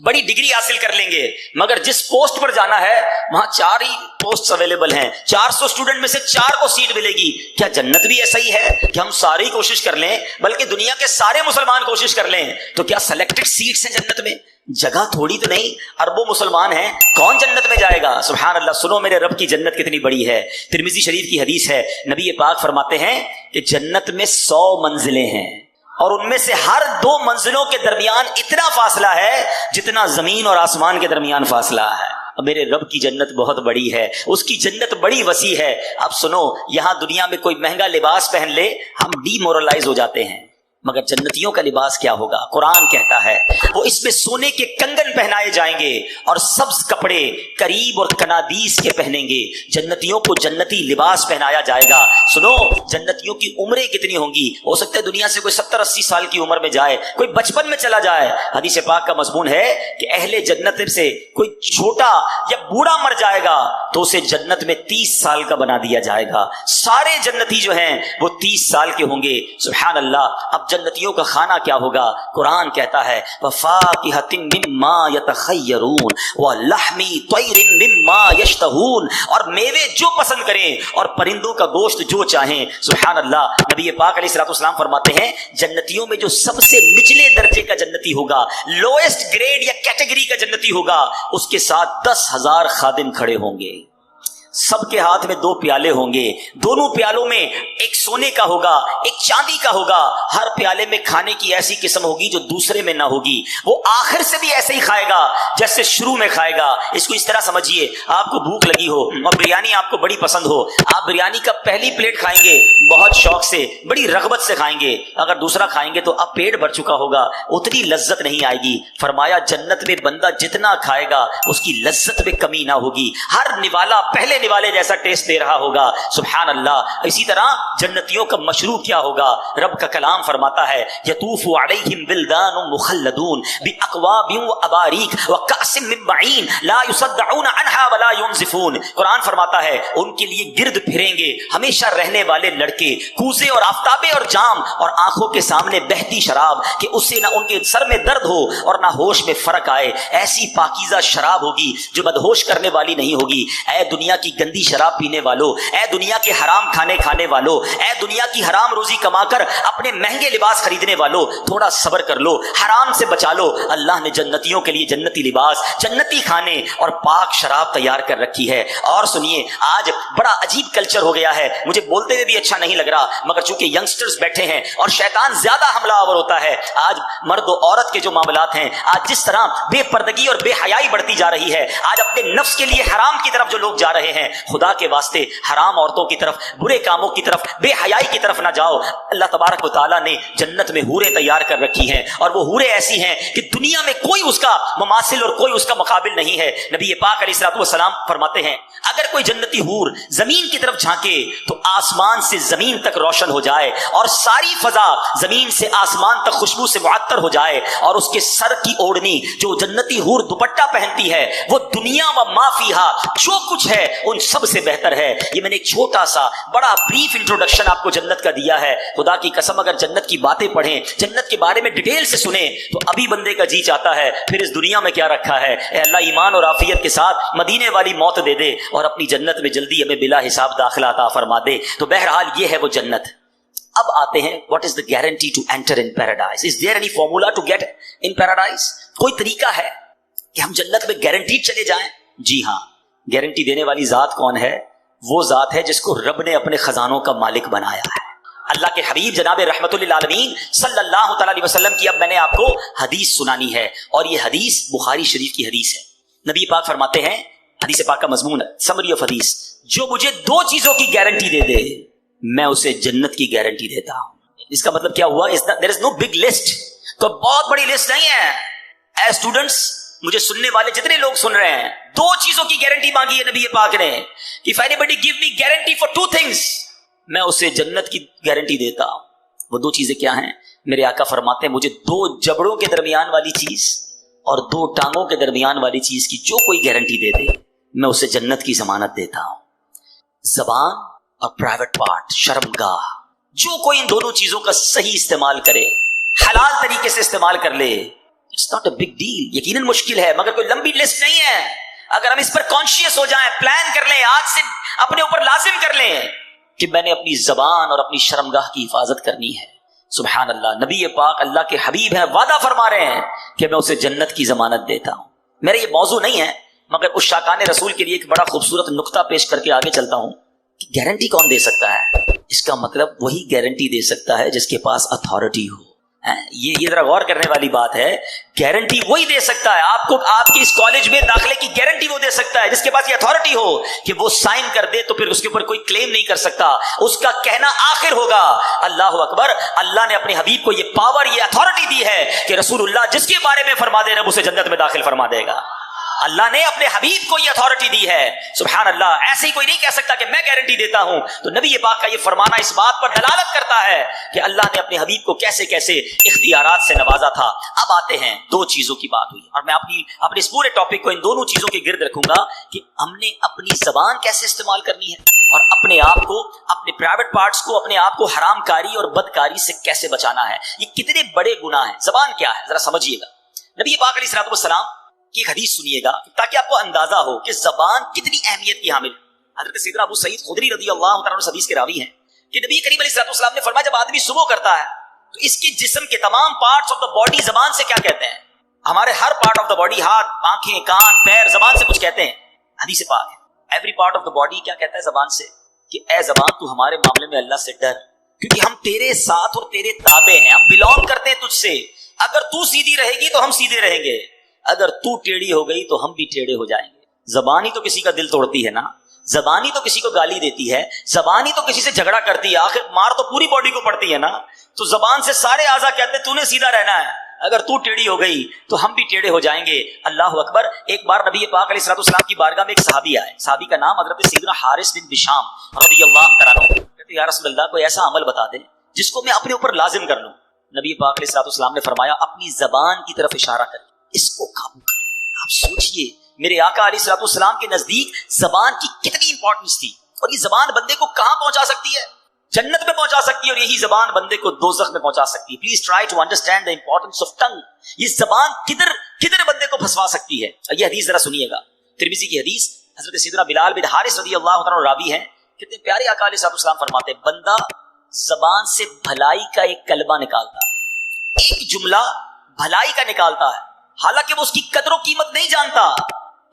بڑی ڈگری حاصل کر لیں گے، مگر جس پوسٹ پر جانا ہے وہاں 4 ہی پوسٹ اویلیبل ہیں، 400 اسٹوڈنٹ میں سے 4 کو سیٹ ملے گی. کیا جنت بھی ایسا ہی ہے کہ ہم سارے ہی کوشش کر لیں، بلکہ دنیا کے سارے مسلمان کوشش کر لیں تو کیا سلیکٹڈ سیٹس ہیں جنت میں؟ جگہ تھوڑی تو نہیں، اربوں مسلمان ہیں، کون جنت میں جائے گا؟ سبحان اللہ. سنو میرے رب کی جنت کتنی بڑی ہے. ترمذی شریف کی حدیث ہے، نبی پاک فرماتے ہیں کہ جنت میں 100 منزلیں ہیں اور ان میں سے ہر 2 منزلوں کے درمیان اتنا فاصلہ ہے جتنا زمین اور آسمان کے درمیان فاصلہ ہے. میرے رب کی جنت بہت بڑی ہے، اس کی جنت بڑی وسیع ہے. اب سنو، یہاں دنیا میں کوئی مہنگا لباس پہن لے ہم ڈی مورلائز ہو جاتے ہیں، مگر جنتیوں کا لباس کیا ہوگا؟ قرآن کہتا ہے وہ اس میں سونے کے کنگن پہنائے جائیں گے اور سبز کپڑے قریب اور کنادیس کے پہنیں گے. جنتیوں کو جنتی لباس پہنایا جائے گا. سنو، جنتیوں کی عمریں کتنی ہوں گی؟ ہو سکتا ہے دنیا سے کوئی 70-80 سال کی عمر میں جائے، کوئی بچپن میں چلا جائے. حدیث پاک کا مضمون ہے کہ اہل جنت سے کوئی چھوٹا یا بوڑھا مر جائے گا تو اسے جنت میں 30 سال کا بنا دیا جائے گا. سارے جنتی جو ہیں وہ 30 سال کے ہوں گے. سبحان اللہ. اب جنتیوں کا کھانا کیا ہوگا؟ قرآن کہتا ہے وَفَاكِهَةٍ مِّمَّا يَتَخَيَّرُونَ وَلَحْمِ طَيْرٍ مِّمَّا يَشْتَهُونَ، اور میوے جو پسند کریں اور پرندوں کا گوشت جو چاہیں. سبحان اللہ. نبی پاک علیہ الصلوۃ والسلام فرماتے ہیں جنتیوں میں جو سب سے نچلے درجے کا جنتی ہوگا، لوئسٹ گریڈ یا کیٹیگری کا جنتی ہوگا، اس کے ساتھ 10,000 خادم کھڑے ہوں گے. سب کے ہاتھ میں 2 پیالے ہوں گے. دونوں پیالوں میں ایک سونے کا ہوگا، ایک چاندی کا ہوگا. ہر پیالے میں کھانے کی ایسی قسم ہوگی جو دوسرے میں نہ ہوگی. وہ آخر سے بھی ایسے ہی کھائے گا جیسے شروع میں کھائے گا. اس کو اس طرح سمجھیے، آپ کو بھوک لگی ہو اور بریانی آپ کو بڑی پسند ہو، آپ بریانی کا پہلی پلیٹ کھائیں گے بہت شوق سے، بڑی رغبت سے کھائیں گے. اگر دوسرا کھائیں گے تو اب پیٹ بھر چکا ہوگا، اتنی لذت نہیں آئے گی. فرمایا جنت میں بندہ جتنا کھائے گا اس کی لذت میں کمی نہ ہوگی. ہر نوالا پہلے نوالے جیسا ٹیسٹ دے رہا ہوگا. سبحان اللہ. اسی طرح جنتیوں کا مشروب کیا ہوگا؟ رب کا کلام فرماتا ہے یطوف علیہم ولدان مخلدون باکواب واباریک وکأس من معین لا یصدعون عنها ولا ينزفون. قرآن فرماتا ہے ان کے لیے گرد پھریں گے ہمیشہ رہنے والے لڑکے، کوزے اور آفتابے اور جام اور آنکھوں کے سامنے بہتی شراب کہ اس سے نہ ان کے سر میں درد ہو اور نہ ہوش میں فرق آئے. ایسی پاکیزہ شراب ہوگی جو بدہوش کرنے والی نہیں ہوگی. اے دنیا کی گندی شراب پینے والو، اے دنیا کے حرام کھانے والو، اے دنیا کی حرام روزی کما کر اپنے مہنگے لباس خریدنے والو، تھوڑا صبر کر لو، حرام سے بچا لو. اللہ نے جنتیوں کے لیے جنتی لباس، جنتی کھانے اور پاک شراب تیار کر رکھی ہے. اور سنیے، آج بڑا عجیب کلچر ہو گیا ہے، مجھے بولتے ہوئے بھی اچھا نہیں لگ رہا، مگر چونکہ ینگسٹرز بیٹھے ہیں اور شیطان زیادہ حملہ آور ہوتا ہے. آج مرد و عورت کے جو معاملات ہیں، آج جس طرح بے پردگی اور بے حیائی بڑھتی جا رہی ہے، آج اپنے نفس کے لیے حرام کی طرف جو لوگ جا رہے ہیں، خدا کے واسطے حرام عورتوں کی طرف، برے کاموں کی طرف، بے حیائی کی طرف نہ جاؤ. اللہ تبارک و تعالیٰ نے جنت میں حوریں تیار کر رکھی ہیں اور وہ حوریں ایسی ہیں کہ دنیا میں کوئی اس کا مماثل اور کوئی اس کا مقابل نہیں ہے. نبی پاک علیہ الصلوۃ والسلام فرماتے ہیں اگر کوئی جنتی حور زمین کی طرف جھانکے تو آسمان سے زمین تک روشن ہو جائے اور ساری فضا زمین سے آسمان تک خوشبو سے معطر ہو جائے، اور اس کے سر کی اوڑھنی جو جنتی حور دوپٹہ پہنتی ہے وہ دنیا و ما فیہا جو کچھ ہے ان سب سے بہتر ہے. یہ میں نے ایک چھوٹا سا بڑا بریف انٹروڈکشن آپ کو جنت کا دیا ہے. خدا کی قسم اگر جنت کی باتیں پڑھیں، جنت کے بارے میں ڈیٹیل سے سنیں تو ابھی بندے کا جی چاہتا ہے پھر اس دنیا میں کیا رکھا ہے. اے اللہ ایمان اور عافیت کے ساتھ مدینے والی موت دے دے اور اپنی جنت میں جلدی ہمیں بلا حساب داخلہ عطا فرما دے. تو بہرحال یہ ہے وہ جنت. اب آتے ہیں what is the guarantee to enter in paradise? Is there any formula to get in paradise? کوئی طریقہ ہے کہ ہم جنت میں گارنٹیڈ چلے جائیں؟ جی ہاں. گارنٹی دینے والی ذات کون ہے؟ وہ ذات ہے جس کو رب نے اپنے خزانوں کا مالک بنایا ہے. اللہ کے حبیب جناب رحمت للعالمین صلی اللہ تعالی علیہ وسلم کی اب میں نے آپ کو حدیث سنانی ہے، اور یہ حدیث بخاری شریف کی حدیث ہے. نبی پاک فرماتے ہیں، حدیث پاک کا مضمون سمری آف حدیث، جو مجھے 2 چیزوں کی گارنٹی دے دے میں اسے جنت کی گارنٹی دیتا ہوں. اس کا مطلب کیا ہوا؟ there is no big list. تو بہت بڑی لسٹ نہیں ہے. اے اسٹوڈنٹس، مجھے سننے والے جتنے لوگ سن رہے ہیں، 2 چیزوں کی گارنٹی مانگی ہے نبی پاک نے. If anybody give me guarantee for 2 things, میں اسے جنت کی گارنٹی دیتا ہوں. وہ 2 چیزیں کیا ہیں؟ میرے آقا فرماتے ہیں مجھے 2 جبڑوں کے درمیان والی چیز اور 2 ٹانگوں کے درمیان والی چیز کی جو کوئی گارنٹی دے دے میں اسے جنت کی ضمانت دیتا ہوں. زبان اور پرائیویٹ پارٹ، شرمگاہ. جو کوئی ان دونوں چیزوں کا صحیح استعمال کرے، حلال طریقے سے استعمال کر لے، it's not a big deal. یقیناً مشکل ہے مگر کوئی لمبی لسٹ نہیں ہے. اگر ہم اس پر کانشیس ہو جائیں، پلان کر لیں، آج سے اپنے اوپر لازم کر لیں کہ میں نے اپنی زبان اور اپنی شرمگاہ کی حفاظت کرنی ہے. سبحان اللہ. نبی پاک اللہ کے حبیب ہیں، وعدہ فرما رہے ہیں کہ میں اسے جنت کی ضمانت دیتا ہوں. میرا یہ موضوع نہیں ہے مگر اس شاکان رسول کے لیے ایک بڑا خوبصورت نقطہ پیش کر کے آگے چلتا ہوں کہ گارنٹی کون دے سکتا ہے؟ اس کا مطلب وہی گارنٹی دے سکتا ہے جس کے پاس اتھارٹی ہو. یہ ذرا غور کرنے والی بات ہے. گارنٹی وہی دے سکتا ہے آپ کو, آپ کی اس کالج میں داخلے کی گارنٹی وہ دے سکتا ہے جس کے پاس یہ اتھارٹی ہو کہ وہ سائن کر دے, تو پھر اس کے اوپر کوئی کلیم نہیں کر سکتا, اس کا کہنا آخر ہوگا. اللہ اکبر. اللہ نے اپنے حبیب کو یہ پاور, یہ اتھارٹی دی ہے کہ رسول اللہ جس کے بارے میں فرما دے رب اسے جنت میں داخل فرما دے گا. اللہ نے اپنے حبیب کو یہ اتھارٹی دی ہے. سبحان اللہ. ایسے ہی کوئی نہیں کہہ سکتا کہ میں گارنٹی دیتا ہوں. تو نبی پاک کا یہ فرمانا اس بات پر دلالت کرتا ہے کہ اللہ نے اپنے حبیب کو کیسے کیسے اختیارات سے نوازا تھا. اب آتے ہیں دو چیزوں کی بات ہوئی, اور میں اپنے اس پورے ٹاپک کو ان دونوں چیزوں کے گرد رکھوں گا کہ ہم نے اپنی زبان کیسے استعمال کرنی ہے اور اپنے آپ کو, اپنے پرائیویٹ پارٹس کو, اپنے آپ کو حرام کاری اور بدکاری سے کیسے بچانا ہے. یہ کتنے بڑے گناہ ہیں. زبان کیا ہے ذرا سمجھیے گا. نبی پاک علیہ الصلوۃ والسلام کی ایک حدیث سنیے گا تاکہ آپ کو اندازہ ہو کہ زبان کتنی اہمیت کی حامل. حضرت سیدنا ابو سعید خدری رضی اللہ تعالیٰ عنہ حدیث کے راوی ہیں کہ نبی کریم علیہ الصلوۃ والسلام نے فرمایا جب آدمی صبح کرتا ہے تو اس کے جسم کے تمام پارٹس آف دا باڈی زبان سے کیا کہتے ہیں. ہمارے ہر پارٹ آف دا باڈی, ہاتھ, آنکھیں, کان, پیر, زبان سے کچھ کہتے ہیں. حدیث پاک ہے every part of the body کیا کہتا ہے زبان سے کہ اے زبان تو ہمارے معاملے میں اللہ سے ڈر, کیونکہ ہم تیرے ساتھ اور تیرے تابع ہیں, ہم بلونگ کرتے ہیں تجھ سے. اگر تو سیدھی رہے گی تو ہم سیدھے رہیں گے, اگر تو ٹیڑھی ہو گئی تو ہم بھی ٹیڑھے ہو جائیں گے. زبان ہی تو کسی کا دل توڑتی ہے نا, زبان ہی تو کسی کو گالی دیتی ہے, زبان ہی تو کسی سے جھگڑا کرتی ہے. آخر مار تو پوری باڈی کو پڑتی ہے نا. تو زبان سے سارے اعضاء کہتے ہیں تو نے سیدھا رہنا ہے, اگر تو ٹیڑھی ہو گئی تو ہم بھی ٹیڑھے ہو جائیں گے. اللہ اکبر. ایک بار نبی پاک علیہ الصلوۃ والسلام کی بارگاہ میں ایک صحابی آئے. صحابی کا نام حضرت سیدنا حارث بن بشام رضی اللہ تعالیٰ عنہ. کہتے یا رسول اللہ کوئی ایسا عمل بتا دیں جس کو میں اپنے اوپر لازم کر لوں. نبی پاک علیہ الصلوۃ والسلام نے فرمایا اپنی زبان کی طرف اشارہ کر اس کو قابو کر. آپ سوچئے میرے آقا علیہ الصلوۃ والسلام کے نزدیک زبان کی کتنی امپورٹنس تھی, اور یہ زبان بندے کو کہاں پہنچا سکتی ہے, جنت میں پہنچا سکتی ہے, اور یہی زبان بندے کو دوزخ میں پہنچا سکتی ہے. Please try to understand the importance of tongue. یہ زبان کدھر بندے کو پھنسوا سکتی ہے. یہ حدیث ذرا سنیے گا, ترمذی کی حدیث. حضرت سیدنا بلال بن حارث رضی اللہ عنہ راوی ہیں. کتنے پیارے آقا علیہ الصلوۃ والسلام فرماتے ہیں بندہ زبان سے بھلائی کا ایک کلمہ نکالتا, ایک جملہ بھلائی کا نکالتا ہے, حالانکہ وہ اس کی قدر و قیمت نہیں جانتا,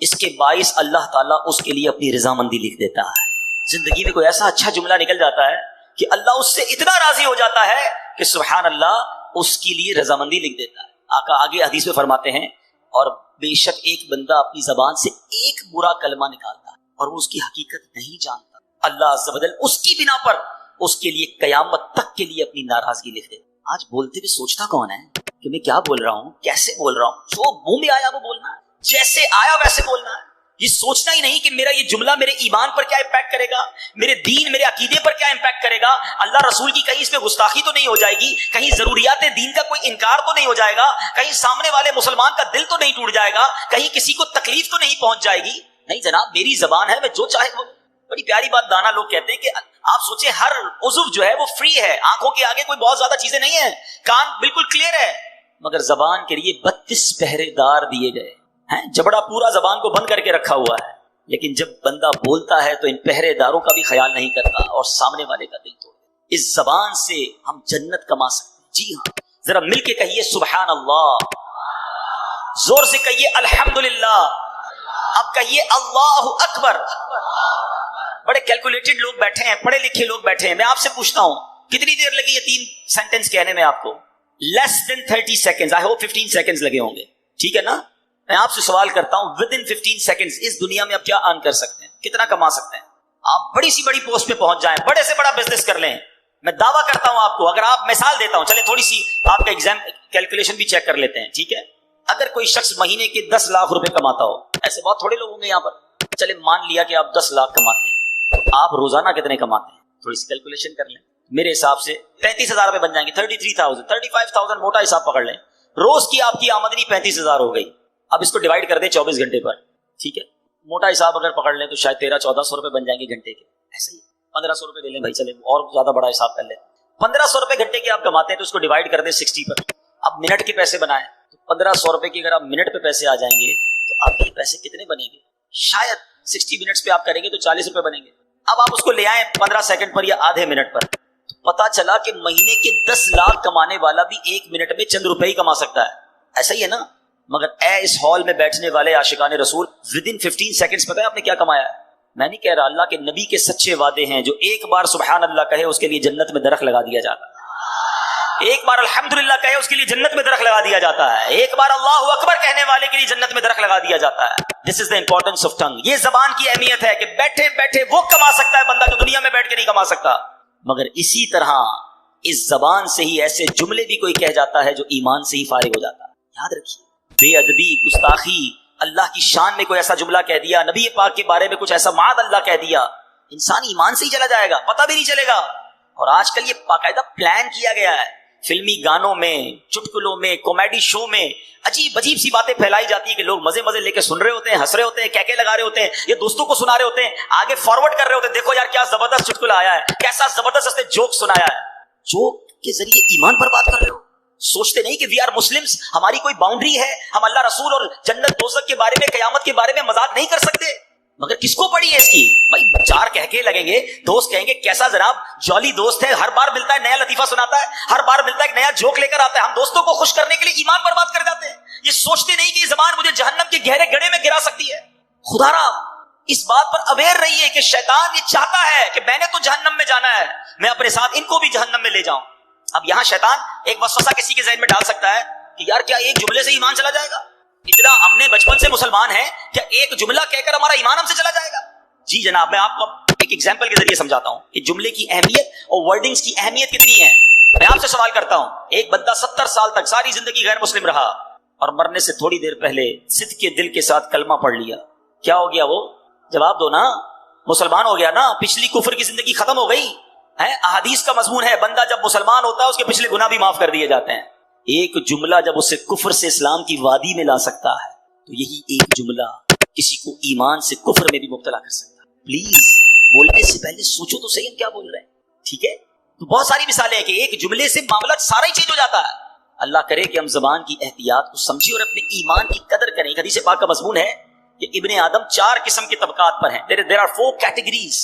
اس کے باعث اللہ تعالیٰ اس کے لیے اپنی رضامندی لکھ دیتا ہے. زندگی میں کوئی ایسا اچھا جملہ نکل جاتا ہے کہ اللہ اس سے اتنا راضی ہو جاتا ہے کہ سبحان اللہ اس کے لیے رضامندی لکھ دیتا ہے. آقا آگے حدیث میں فرماتے ہیں اور بے شک ایک بندہ اپنی زبان سے ایک برا کلمہ نکالتا ہے اور وہ اس کی حقیقت نہیں جانتا, اللہ عز و جل اس کی بنا پر اس کے لیے قیامت تک کے لیے اپنی ناراضگی لکھ دے. آج بولتے ہوئے سوچتا کون ہے کہ میں کیا بول رہا ہوں, کیسے بول رہا ہوں. جو منہ میں آیا وہ بولنا ہے, جیسے آیا ویسے بولنا ہے. یہ سوچنا ہی نہیں کہ میرا یہ جملہ میرے ایمان پر کیا امپیکٹ کرے گا, میرے دین, میرے عقیدے پر کیا امپیکٹ کرے گا, اللہ رسول کی کہیں اس میں گستاخی تو نہیں ہو جائے گی, کہیں ضروریات دین کا کوئی انکار تو نہیں ہو جائے گا, کہیں سامنے والے مسلمان کا دل تو نہیں ٹوٹ جائے گا, کہیں کسی کو تکلیف تو نہیں پہنچ جائے گی. نہیں جناب, میری زبان ہے, میں جو چاہے وہ. بڑی پیاری بات دانا لوگ کہتے ہیں کہ آپ سوچیں ہر عضو جو ہے وہ فری ہے, آنکھوں کے آگے کوئی بہت زیادہ چیزیں نہیں ہیں, کان بالکل کلیئر ہے, مگر زبان کے لیے 32 پہرے دار دیے گئے ہیں. جبڑا پورا زبان کو بند کر کے رکھا ہوا ہے, لیکن جب بندہ بولتا ہے تو ان پہرے داروں کا بھی خیال نہیں کرتا اور سامنے والے کا دل توڑ. اس زبان سے ہم جنت کما سکتے ہیں. جی ہاں, ذرا مل کے کہیے سبحان اللہ, زور سے کہیے الحمدللہ, اب کہیے اللہ اکبر. بڑے کیلکولیٹڈ لوگ بیٹھے ہیں, پڑھے لکھے لوگ بیٹھے ہیں. میں آپ سے پوچھتا ہوں کتنی دیر لگی یہ 3 سینٹنس کہنے میں آپ کو؟ لیس دین 30 سیکنڈز. آئی ہوپ 15 سیکنڈز لگے ہوں گے. ٹھیک ہے نا, میں آپ سے سوال کرتا ہوں ود ان 15 سیکنڈز اس دنیا میں آپ کیا ارن کر سکتے ہیں, کتنا کما سکتے ہیں؟ آپ بڑی سی بڑی پوسٹ پہ پہنچ جائیں, بڑے سے بڑا بزنس کر لیں. میں دعویٰ کرتا ہوں آپ کو, اگر آپ مثال دیتا ہوں, چلے تھوڑی سی آپ کا ایگزام کیلکولیشن بھی چیک کر لیتے ہیں. ٹھیک ہے, اگر کوئی شخص مہینے کے 10 لاکھ روپے کماتا ہو, ایسے بہت تھوڑے لوگ ہوں گے یہاں پر, چلے مان لیا کہ آپ 10 لاکھ کماتے ہیں, تو آپ روزانہ کتنے کماتے ہیں؟ تھوڑی سی کیلکولیشن کر لیں. میرے حساب سے 33,000 روپے بن جائیں گے. 33,000 35,000 موٹا حساب پکڑ لیں. روز کی آپ کی آمدنی 35,000 ہو گئی. اب اس کو ڈیوائڈ کر دیں 24 گھنٹے پر. ٹھیک ہے, موٹا حساب اگر پکڑ لیں تو شاید 1300-1400 روپے بن جائیں گے گھنٹے کے. ایسے ہی 1500 روپے لے لیں بھائی, چلے اور زیادہ بڑا حساب کر لیں. 1500 روپے گھنٹے کے آپ کماتے ہیں تو اس کو ڈیوائڈ کر دیں 60 پر. اب منٹ کے پیسے بنائیں تو 1500 روپے کی اگر آپ منٹ پہ پیسے آ جائیں گے تو آپ کے پیسے کتنے بنیں گے؟ شاید 60 منٹس پہ آپ کریں گے تو 40 روپے بنیں گے. اب آپ اس کو لے آئیں 15 سیکنڈ پر یا آدھے منٹ پر, تو پتا چلا کہ مہینے کے 10 لاکھ کمانے والا بھی 1 منٹ میں چند روپے ہی کما سکتا ہے. ایسا ہی ہے نا. مگر اے اس ہال میں بیٹھنے والے عاشقان رسول, ود ان 15 سیکنڈز پتہ ہے آپ نے کیا کمایا ہے؟ میں نہیں کہہ رہا, اللہ کے نبی کے سچے وعدے ہیں, جو ایک بار سبحان اللہ کہے اس کے لیے جنت میں درخت لگا دیا جاتا ہے. ایک بار الحمدللہ کہے اس کے لیے جنت میں درخت لگا دیا جاتا ہے، ایک بار اللہ اکبر کہنے والے کے لیے جنت میں درخت لگا دیا جاتا ہے. دس از دا امپورٹنس آف ٹنگ. یہ زبان کی اہمیت ہے کہ بیٹھے بیٹھے وہ کما سکتا ہے بندہ جو دنیا میں بیٹھ کے نہیں کما سکتا. مگر اسی طرح اس زبان سے ہی ایسے جملے بھی کوئی کہہ جاتا ہے جو ایمان سے ہی فارغ ہو جاتا ہے. یاد رکھیے، بے ادبی، گستاخی، اللہ کی شان میں کوئی ایسا جملہ کہہ دیا، نبی پاک کے بارے میں کچھ ایسا معاذ اللہ کہہ دیا، انسان ایمان سے ہی چلا جائے گا، پتہ بھی نہیں چلے گا. اور آج کل یہ باقاعدہ پلان کیا گیا ہے، فلمی گانوں میں، چٹکلوں میں، کامیڈی شو میں عجیب عجیب سی باتیں پھیلائی جاتی ہیں کہ لوگ مزے مزے لے کے سن رہے ہوتے ہیں، ہنس رہے ہوتے ہیں، کہکے لگا رہے ہوتے ہیں، یہ دوستوں کو سنا رہے ہوتے ہیں، آگے فارورڈ کر رہے ہوتے ہیں، دیکھو یار کیا زبردست چٹکلا آیا ہے، کیسا زبردست اس نے جوک سنایا ہے. جوک کے ذریعے ایمان پر بات کر رہے ہو. سوچتے نہیں کہ وی آر مسلمز، ہماری کوئی باؤنڈری ہے، ہم اللہ رسول اور جنت دوزخ کے بارے میں، قیامت کے بارے میں مذاق نہیں کر سکتے. مگر کس کو پڑی ہے اس کی؟ بھائی چار کہکے لگیں گے، دوست کہیں گے کیسا جناب جولی دوست ہے، ہر بار ملتا ہے نیا لطیفہ سناتا ہے، ہر بار ملتا ہے ایک نیا جوک لے کر آتا ہے. ہم دوستوں کو خوش کرنے کے لیے ایمان پر بات کر جاتے ہیں. یہ سوچتے نہیں کہ یہ زبان مجھے جہنم کے گہرے گڑھے میں گرا سکتی ہے. خدا را اس بات پر اویئر رہیے کہ شیطان یہ چاہتا ہے کہ میں نے تو جہنم میں جانا ہے، میں اپنے ساتھ ان کو بھی جہنم میں لے جاؤں. اب یہاں شیطان ایک وسوسہ کسی کے ذہن میں ڈال سکتا ہے کہ یار کیا ایک جملے سے ایمان چلا جائے گا؟ اتنا ہم نے بچپن سے مسلمان ہیں، کیا ایک جملہ کہہ کر ہمارا ایمان ہم سے چلا جائے گا؟ جی جناب، میں آپ کو ایک ایگزامپل کے ذریعے سمجھاتا ہوں کہ جملے کی اہمیت اور ورڈنگز کی اہمیت کتنی ہے. میں آپ سے سوال کرتا ہوں، ایک بندہ 70 سال تک ساری زندگی غیر مسلم رہا اور مرنے سے تھوڑی دیر پہلے صدق کے دل کے ساتھ کلمہ پڑھ لیا، کیا ہو گیا وہ؟ جواب دو نا. مسلمان ہو گیا نا، پچھلی کفر کی زندگی ختم ہو گئی ہے. احادیث کا مضمون ہے بندہ جب مسلمان ہوتا ہے اس کے پچھلے گناہ بھی معاف کر دیے جاتے ہیں. ایک جملہ جب اسے کفر سے اسلام کی وادی میں لا سکتا ہے تو یہی ایک جملہ کسی کو ایمان سے کفر میں بھی مبتلا کر سکتا ہے. پلیز بولنے سے پہلے سوچو تو صحیح ہم کیا بول رہے ہیں. ٹھیک ہے، تو بہت ساری مثالیں ہیں کہ ایک جملے سے معاملہ سارا ہی چینج ہو جاتا ہے. اللہ کرے کہ ہم زبان کی احتیاط کو سمجھیں اور اپنے ایمان کی قدر کریں. حدیث پاک کا مضمون ہے کہ ابن آدم 4 قسم کے طبقات پر ہیں. there are 4 categories.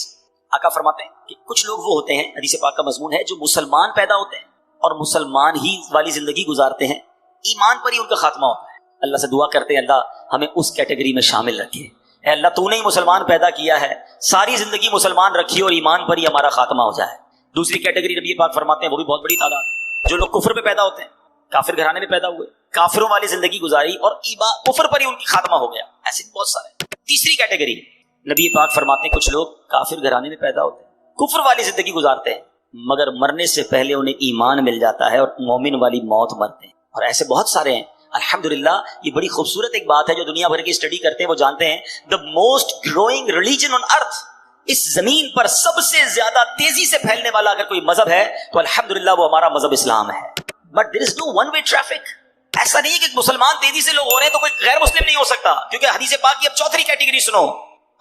آقا فرماتے ہیں کہ کچھ لوگ وہ ہوتے ہیں، حدیث پاک کا مضمون ہے، جو مسلمان پیدا ہوتے ہیں اور مسلمان ہی والی زندگی گزارتے ہیں، ایمان پر ہی ان کا خاتمہ ہوتا ہے. اللہ سے دعا کرتے ہیں اللہ ہمیں اس کیٹیگری میں شامل رکھے. اے اللہ تو نے ہی مسلمان پیدا کیا ہے، ساری زندگی مسلمان رکھی اور ایمان پر ہی ہمارا خاتمہ ہو جائے. دوسری کیٹیگری نبی پاک فرماتے ہیں وہ بھی بہت بڑی تعداد، جو لوگ کفر پہ پیدا ہوتے ہیں، کافر گھرانے میں پیدا ہوئے، کافروں والی زندگی گزاری اور کفر پر ہی ان کی خاتمہ ہو گیا. ایسے بھی بہت سارے. تیسری کیٹیگری نبی پاک فرماتے ہیں کچھ لوگ کافر گھرانے میں پیدا ہوتے ہیں، کفر والی زندگی گزارتے ہیں، مگر مرنے سے پہلے انہیں ایمان مل جاتا ہے اور مومن والی موت مرتے ہیں. اور ایسے بہت سارے ہیں الحمدللہ. یہ بڑی خوبصورت ایک بات ہے جو دنیا بھر کی اسٹڈی کرتے ہیں وہ جانتے ہیں the most growing religion on earth، اس زمین پر سب سے زیادہ تیزی سے پھیلنے والا اگر کوئی مذہب ہے تو الحمدللہ وہ ہمارا مذہب اسلام ہے. but there is no one way traffic. ایسا نہیں ہے کہ مسلمان تیزی سے لوگ ہو رہے ہیں تو کوئی غیر مسلم نہیں ہو سکتا، کیونکہ حدیث پاک کی اب چوتھی کیٹیگری سنو.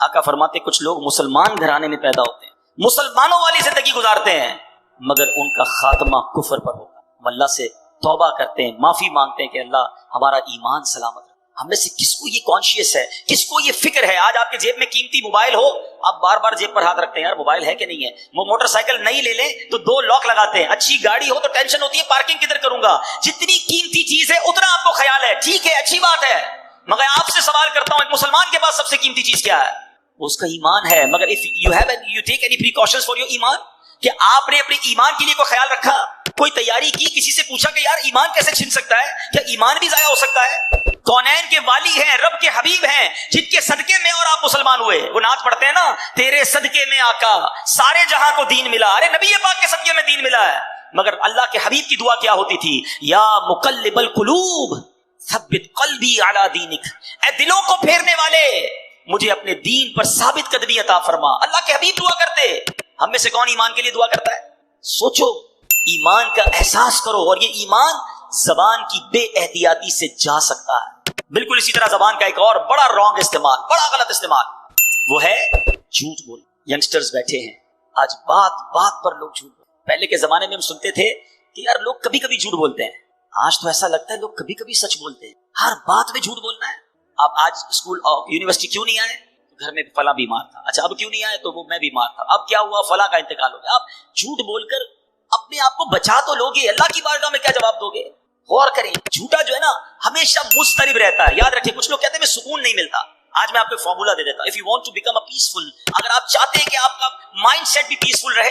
آقا فرماتے کچھ لوگ مسلمان گھرانے میں پیدا ہوتے ہیں، مسلمانوں والی زندگی گزارتے ہیں، مگر ان کا خاتمہ کفر پر ہوگا. ہم اللہ سے توبہ کرتے ہیں، معافی مانگتے ہیں کہ اللہ ہمارا ایمان سلامت رکھ. ہم میں سے کس کو یہ کانشیس ہے، کس کو یہ فکر ہے؟ آج آپ کے جیب میں قیمتی موبائل ہو، آپ بار بار جیب پر ہاتھ رکھتے ہیں یار موبائل ہے کہ نہیں ہے. وہ موٹر سائیکل نہیں لے لیں تو 2 لاک لگاتے ہیں. اچھی گاڑی ہو تو ٹینشن ہوتی ہے پارکنگ کدھر کروں گا. جتنی قیمتی چیز ہے اتنا آپ کو خیال ہے. ٹھیک ہے، اچھی بات ہے، مگر آپ سے سوال کرتا ہوں ایک مسلمان کے پاس سب سے قیمتی چیز کیا ہے؟ اس کا ایمان ہے. مگر if you take any precautions for your ایمان، کہ آپ نے اپنے ایمان کے لیے کوئی خیال رکھا، کوئی تیاری کی، کسی سے پوچھا کہ یار ایمان کیسے چھن سکتا ہے، کیا ایمان بھی ضائع ہو سکتا ہے؟ کونین کے والی ہیں، رب کے حبیب ہیں، جن کے صدقے میں اور آپ مسلمان ہوئے. وہ نعت پڑھتے ہیں نا، تیرے صدقے میں آقا سارے جہاں کو دین ملا. ارے نبی پاک کے صدقے میں دین ملا ہے. مگر اللہ کے حبیب کی دعا کیا ہوتی تھی؟ یا مقلب القلوب ثبت قلبی علی دینک، اے دلوں کو پھیرنے والے مجھے اپنے دین پر ثابت قدمی عطا فرما. اللہ کے حبیب دعا کرتے. ہم میں سے کون ایمان کے لیے دعا کرتا ہے؟ سوچو، ایمان کا احساس کرو. اور یہ ایمان زبان کی بے احتیاطی سے جا سکتا ہے. بالکل اسی طرح زبان کا ایک اور بڑا رانگ استعمال، بڑا غلط استعمال، وہ ہے جھوٹ بول. ینگسٹرز بیٹھے ہیں آج، بات بات پر لوگ جھوٹ بولتے. پہلے کے زمانے میں ہم سنتے تھے کہ یار لوگ کبھی کبھی جھوٹ بولتے ہیں. آج تو ایسا لگتا ہے لوگ کبھی کبھی سچ بولتے ہیں. ہر بات میں جھوٹ بولنا ہے. آپ آج اسکول یونیورسٹی کیوں نہیں آئے؟ گھر میں فلاں بیمار تھا. اچھا اب کیوں نہیں آئے؟ تو وہ میں بیمار تھا. اب کیا ہوا؟ فلاں کا انتقال ہو گیا. آپ جھوٹ بول کر اپنے آپ کو بچا تو لوگے، اللہ کی بارگاہ میں کیا جواب دو گے؟ غور کریں. جھوٹا جو ہے نا ہمیشہ مضطرب رہتا ہے. یاد رکھیں، کچھ لوگ کہتے ہیں میں سکون نہیں ملتا. آج میں آپ کو ایک فارمولا دے دیتا ہوں. If you want to become a peaceful, اگر آپ چاہتے ہیں کہ آپ کا مائنڈ سیٹ بھی پیسفل رہے